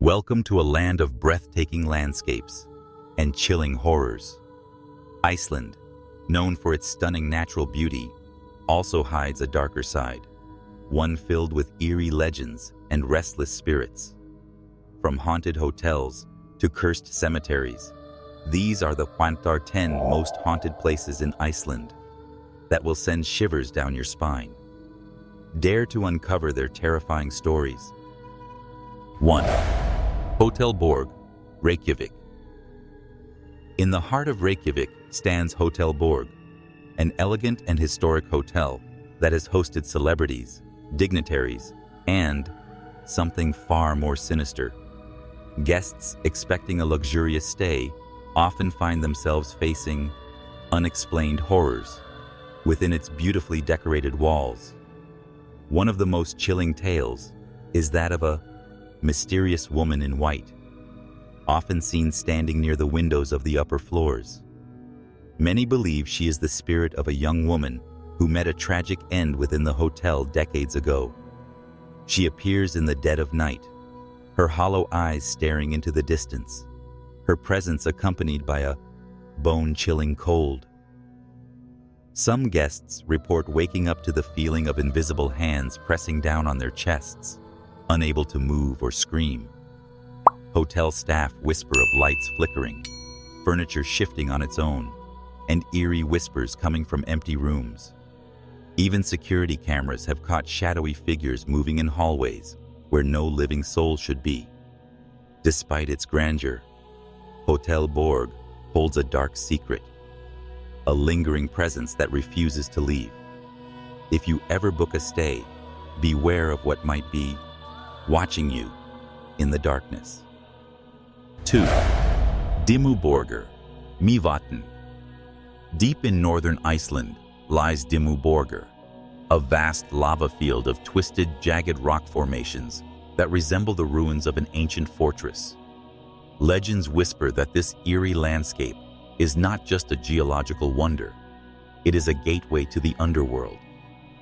Welcome to a land of breathtaking landscapes and chilling horrors. Iceland, known for its stunning natural beauty, also hides a darker side, one filled with eerie legends and restless spirits. From haunted hotels to cursed cemeteries, these are the 10 most haunted places in Iceland that will send shivers down your spine. Dare to uncover their terrifying stories. 1. Hótel Borg, Reykjavik. In the heart of Reykjavik stands Hótel Borg, an elegant and historic hotel that has hosted celebrities, dignitaries, and something far more sinister. Guests expecting a luxurious stay often find themselves facing unexplained horrors within its beautifully decorated walls. One of the most chilling tales is that of a mysterious woman in white, often seen standing near the windows of the upper floors. Many believe she is the spirit of a young woman who met a tragic end within the hotel decades ago. She appears in the dead of night, her hollow eyes staring into the distance, her presence accompanied by a bone-chilling cold. Some guests report waking up to the feeling of invisible hands pressing down on their chests, unable to move or scream. Hotel staff whisper of lights flickering, furniture shifting on its own, and eerie whispers coming from empty rooms. Even security cameras have caught shadowy figures moving in hallways where no living soul should be. Despite its grandeur, Hótel Borg holds a dark secret, a lingering presence that refuses to leave. If you ever book a stay, beware of what might be watching you in the darkness. 2. Dimmuborgir, Mývatn. Deep in northern Iceland lies Dimmuborgir, a vast lava field of twisted, jagged rock formations that resemble the ruins of an ancient fortress. Legends whisper that this eerie landscape is not just a geological wonder. It is a gateway to the underworld,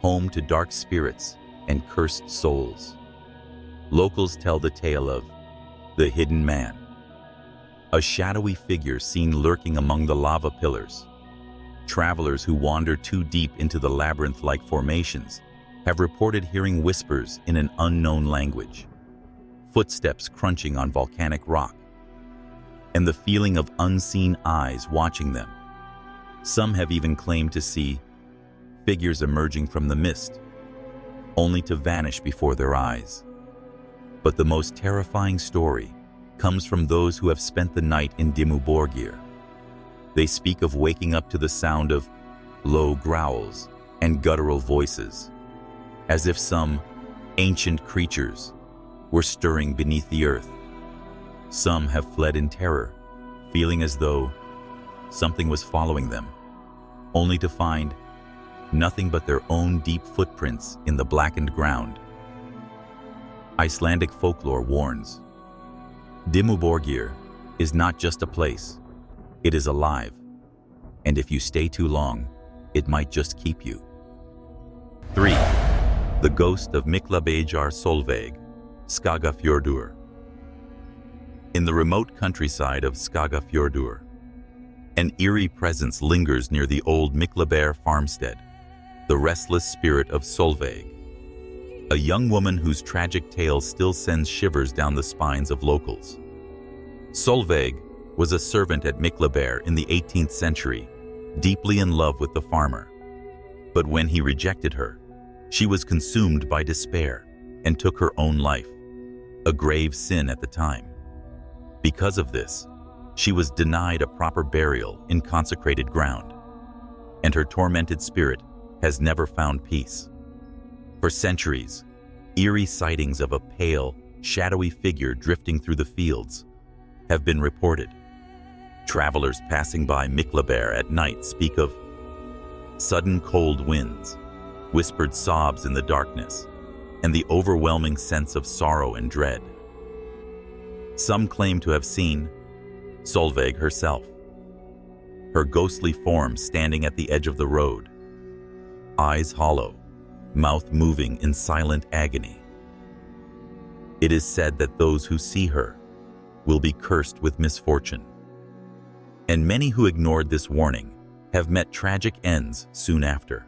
home to dark spirits and cursed souls. Locals tell the tale of the hidden man, a shadowy figure seen lurking among the lava pillars. Travelers who wander too deep into the labyrinth-like formations have reported hearing whispers in an unknown language, footsteps crunching on volcanic rock, and the feeling of unseen eyes watching them. Some have even claimed to see figures emerging from the mist, only to vanish before their eyes. But the most terrifying story comes from those who have spent the night in Dimmuborgir. They speak of waking up to the sound of low growls and guttural voices, as if some ancient creatures were stirring beneath the earth. Some have fled in terror, feeling as though something was following them, only to find nothing but their own deep footprints in the blackened ground. Icelandic folklore warns, Dimmuborgir is not just a place, it is alive, and if you stay too long, it might just keep you. 3. The ghost of Miklabæjar-Sólveig, Skagafjörður. In the remote countryside of Skagafjörður, an eerie presence lingers near the old Miklabæjar farmstead, the restless spirit of Sólveig, a young woman whose tragic tale still sends shivers down the spines of locals. Sólveig was a servant at Miklabæjar in the 18th century, deeply in love with the farmer. But when he rejected her, she was consumed by despair and took her own life, a grave sin at the time. Because of this, she was denied a proper burial in consecrated ground, and her tormented spirit has never found peace. For centuries, eerie sightings of a pale, shadowy figure drifting through the fields have been reported. Travelers passing by Miklabæjar at night speak of sudden cold winds, whispered sobs in the darkness, and the overwhelming sense of sorrow and dread. Some claim to have seen Sólveig herself, her ghostly form standing at the edge of the road, eyes hollow, mouth moving in silent agony. It is said that those who see her will be cursed with misfortune. And many who ignored this warning have met tragic ends soon after.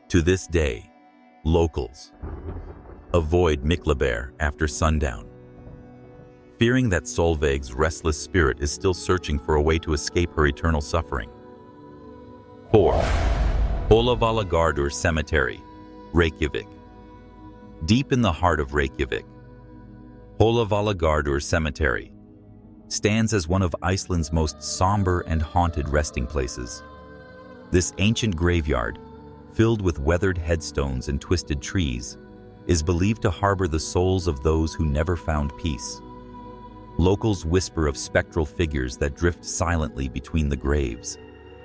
To this day, locals avoid Miklabæjar after sundown, fearing that Sólveig's restless spirit is still searching for a way to escape her eternal suffering. 4. Hólavallagarður Cemetery, Reykjavik. Deep in the heart of Reykjavik, Hólavallagarður Cemetery stands as one of Iceland's most somber and haunted resting places. This ancient graveyard, filled with weathered headstones and twisted trees, is believed to harbor the souls of those who never found peace. Locals whisper of spectral figures that drift silently between the graves,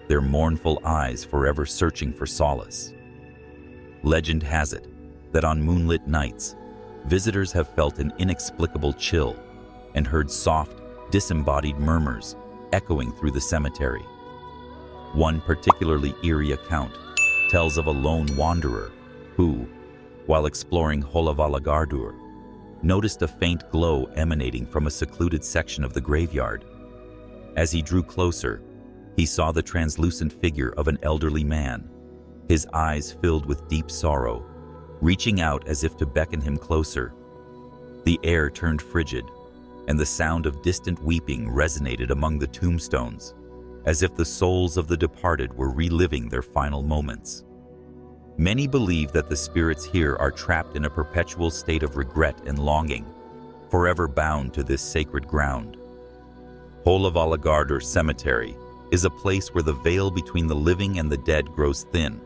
their mournful eyes forever searching for solace. Legend has it that on moonlit nights, visitors have felt an inexplicable chill and heard soft, disembodied murmurs echoing through the cemetery. One particularly eerie account tells of a lone wanderer who, while exploring Hólavallagarður, noticed a faint glow emanating from a secluded section of the graveyard. As he drew closer, he saw the translucent figure of an elderly man, his eyes filled with deep sorrow, reaching out as if to beckon him closer. The air turned frigid, and the sound of distant weeping resonated among the tombstones, as if the souls of the departed were reliving their final moments. Many believe that the spirits here are trapped in a perpetual state of regret and longing, forever bound to this sacred ground. Hólavallagarður Cemetery is a place where the veil between the living and the dead grows thin,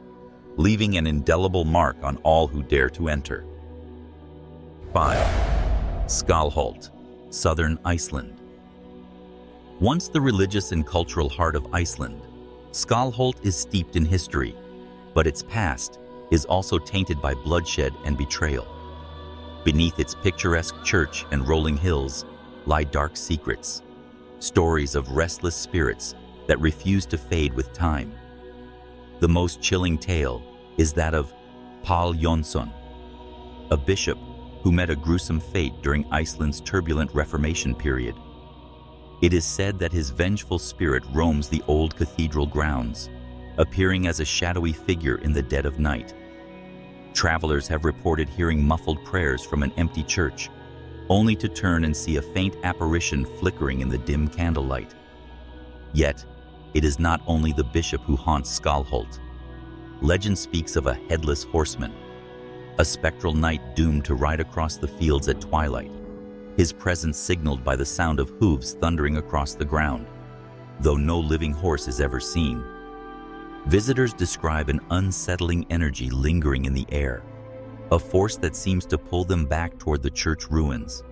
leaving an indelible mark on all who dare to enter. 5. Skálholt, Southern Iceland. Once the religious and cultural heart of Iceland, Skálholt is steeped in history, but its past is also tainted by bloodshed and betrayal. Beneath its picturesque church and rolling hills lie dark secrets, stories of restless spirits that refuse to fade with time. The most chilling tale is that of Páll Jónsson, a bishop who met a gruesome fate during Iceland's turbulent Reformation period. It is said that his vengeful spirit roams the old cathedral grounds, appearing as a shadowy figure in the dead of night. Travelers have reported hearing muffled prayers from an empty church, only to turn and see a faint apparition flickering in the dim candlelight. Yet, it is not only the bishop who haunts Skálholt. Legend speaks of a headless horseman, a spectral knight doomed to ride across the fields at twilight, his presence signaled by the sound of hooves thundering across the ground, though no living horse is ever seen. Visitors describe an unsettling energy lingering in the air, a force that seems to pull them back toward the church ruins.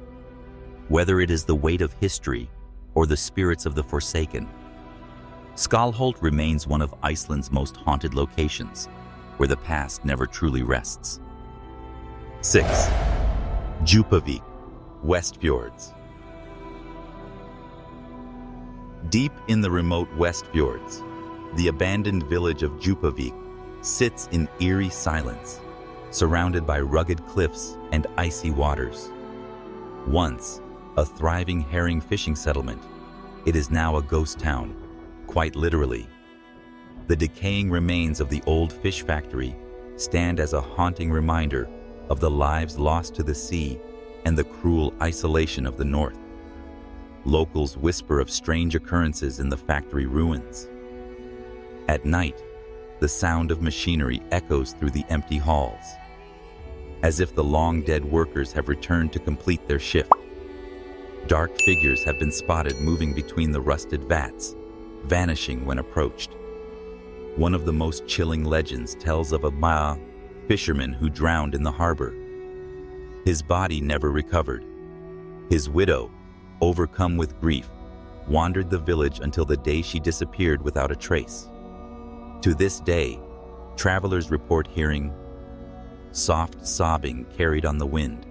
Whether it is the weight of history or the spirits of the forsaken, Skálholt remains one of Iceland's most haunted locations, where the past never truly rests. 6. Djúpavik, Westfjords. Deep in the remote Westfjords, the abandoned village of Djúpavik sits in eerie silence, surrounded by rugged cliffs and icy waters. Once a thriving herring fishing settlement, it is now a ghost town, quite literally. The decaying remains of the old fish factory stand as a haunting reminder of the lives lost to the sea and the cruel isolation of the north. Locals whisper of strange occurrences in the factory ruins. At night, the sound of machinery echoes through the empty halls, as if the long-dead workers have returned to complete their shift. Dark figures have been spotted moving between the rusted vats, vanishing when approached. One of the most chilling legends tells of a fisherman who drowned in the harbor. His body never recovered. His widow, overcome with grief, wandered the village until the day she disappeared without a trace. To this day, travelers report hearing soft sobbing carried on the wind,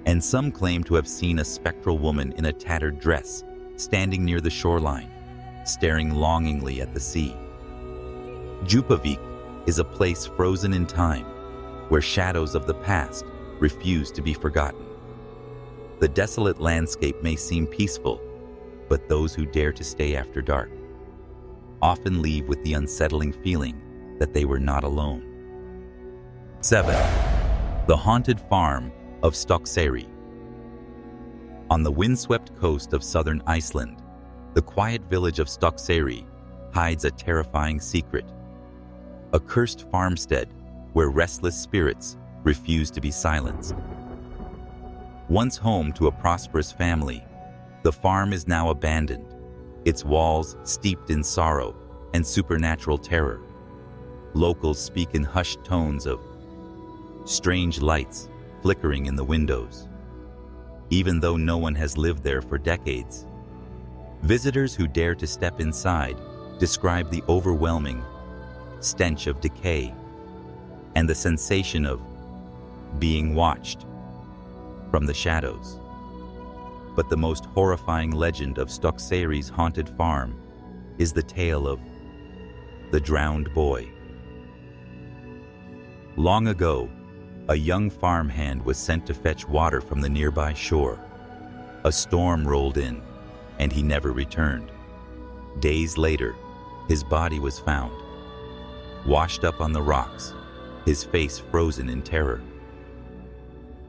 and some claim to have seen a spectral woman in a tattered dress standing near the shoreline, staring longingly at the sea. Djúpavik is a place frozen in time, where shadows of the past refuse to be forgotten. The desolate landscape may seem peaceful, but those who dare to stay after dark often leave with the unsettling feeling that they were not alone. 7. The haunted farm of Stokkseyri. On the windswept coast of southern Iceland, the quiet village of Stokkseyri hides a terrifying secret. A cursed farmstead where restless spirits refuse to be silenced. Once home to a prosperous family, the farm is now abandoned, its walls steeped in sorrow and supernatural terror. Locals speak in hushed tones of strange lights flickering in the windows, even though no one has lived there for decades. Visitors who dare to step inside describe the overwhelming stench of decay and the sensation of being watched from the shadows. But the most horrifying legend of Stokkseyri's haunted farm is the tale of the drowned boy. Long ago, a young farmhand was sent to fetch water from the nearby shore. A storm rolled in, and he never returned. Days later, his body was found, washed up on the rocks, his face frozen in terror.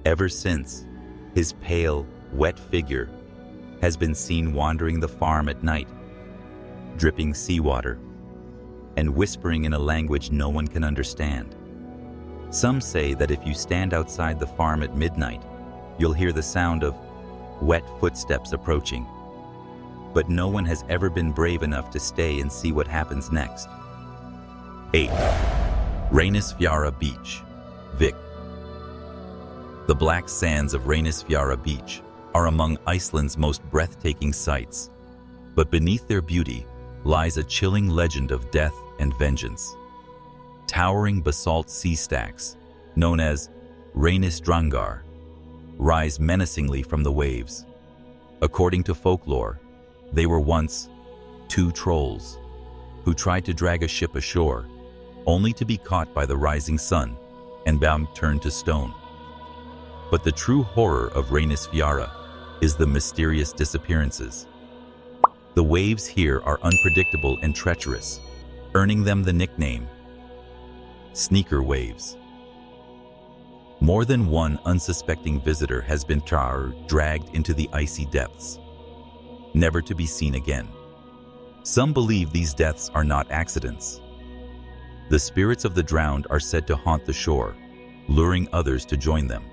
Ever since, his pale, wet figure has been seen wandering the farm at night, dripping seawater and whispering in a language no one can understand. Some say that if you stand outside the farm at midnight, you'll hear the sound of wet footsteps approaching. But no one has ever been brave enough to stay and see what happens next. 8. Reynisfjara Beach, Vik. The black sands of Reynisfjara Beach are among Iceland's most breathtaking sights, but beneath their beauty lies a chilling legend of death and vengeance. Towering basalt sea stacks, known as Reynisdrangar, rise menacingly from the waves. According to folklore, they were once two trolls who tried to drag a ship ashore, only to be caught by the rising sun and turned to stone. But the true horror of Reynisfjara is the mysterious disappearances. The waves here are unpredictable and treacherous, earning them the nickname sneaker waves. More than one unsuspecting visitor has been dragged into the icy depths, never to be seen again. Some believe these deaths are not accidents. The spirits of the drowned are said to haunt the shore, luring others to join them.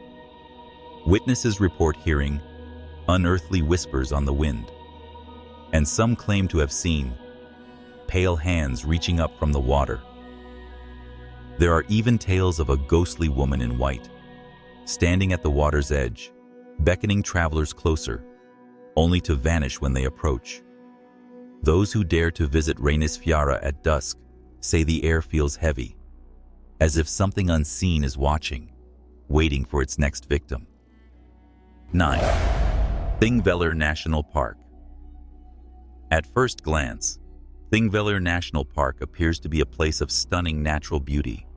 Witnesses report hearing unearthly whispers on the wind, and some claim to have seen pale hands reaching up from the water. There are even tales of a ghostly woman in white, standing at the water's edge, beckoning travelers closer, only to vanish when they approach. Those who dare to visit Reynisfjara at dusk say the air feels heavy, as if something unseen is watching, waiting for its next victim. 9. Thingvellir National Park. At first glance, Thingvellir National Park appears to be a place of stunning natural beauty,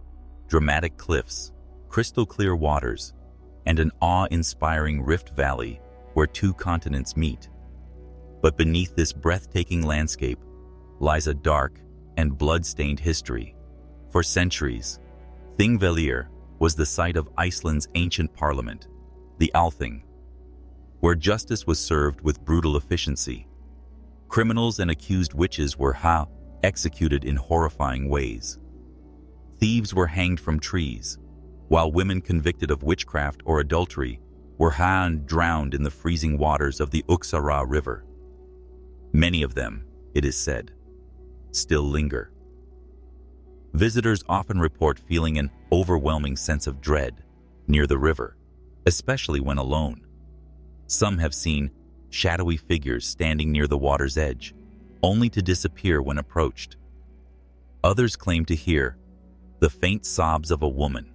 dramatic cliffs, crystal-clear waters, and an awe-inspiring rift valley where two continents meet. But beneath this breathtaking landscape lies a dark and blood-stained history. For centuries, Thingvellir was the site of Iceland's ancient parliament, the Althing, where justice was served with brutal efficiency. Criminals and accused witches were executed in horrifying ways. Thieves were hanged from trees, while women convicted of witchcraft or adultery were drowned in the freezing waters of the Uxara River. Many of them, it is said, still linger. Visitors often report feeling an overwhelming sense of dread near the river, especially when alone. Some have seen shadowy figures standing near the water's edge, only to disappear when approached. Others claim to hear the faint sobs of a woman,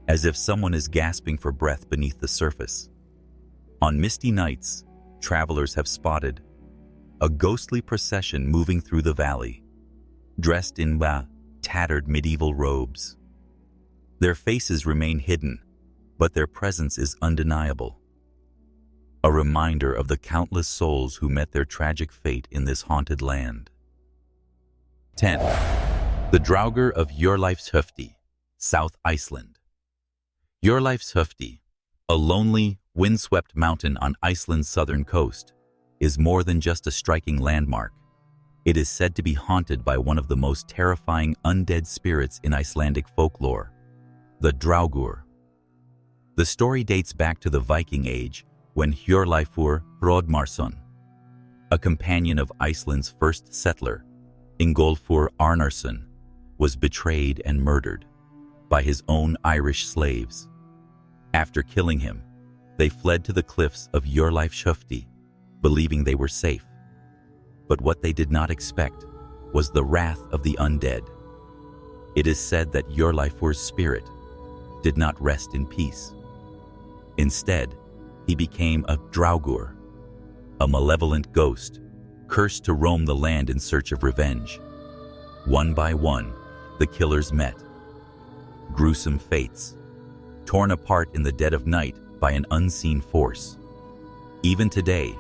as if someone is gasping for breath beneath the surface. On misty nights, travelers have spotted a ghostly procession moving through the valley, dressed in tattered medieval robes. Their faces remain hidden, but their presence is undeniable. a reminder of the countless souls who met their tragic fate in this haunted land. 10. The Draugr of Hjörleifshöfði, South Iceland. Hjörleifshöfði, a lonely, windswept mountain on Iceland's southern coast, is more than just a striking landmark. It is said to be haunted by one of the most terrifying undead spirits in Icelandic folklore, the Draugr. The story dates back to the Viking Age when Hjörleifur Hróðmarsson, a companion of Iceland's first settler, Ingólfur Arnarson, was betrayed and murdered by his own Irish slaves. After killing him, they fled to the cliffs of Hjörleifshöfði, believing they were safe. But what they did not expect was the wrath of the undead. It is said that Hjörleifur's spirit did not rest in peace. Instead, he became a Draugr, a malevolent ghost, cursed to roam the land in search of revenge. One by one, the killers met. Gruesome fates, torn apart in the dead of night by an unseen force. Even today,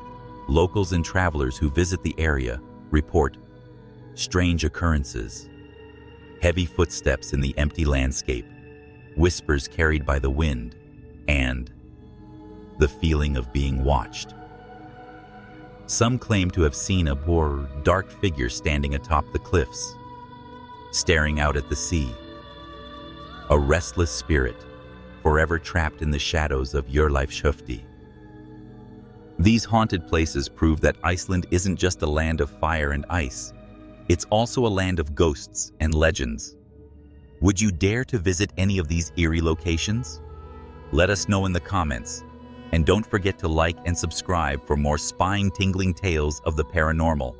locals and travelers who visit the area report strange occurrences, heavy footsteps in the empty landscape, whispers carried by the wind, and the feeling of being watched. Some claim to have seen a dark figure standing atop the cliffs, staring out at the sea. A restless spirit, forever trapped in the shadows of Hjörleifshöfði. These haunted places prove that Iceland isn't just a land of fire and ice. It's also a land of ghosts and legends. Would you dare to visit any of these eerie locations? Let us know in the comments. And don't forget to like and subscribe for more spine-tingling tales of the paranormal.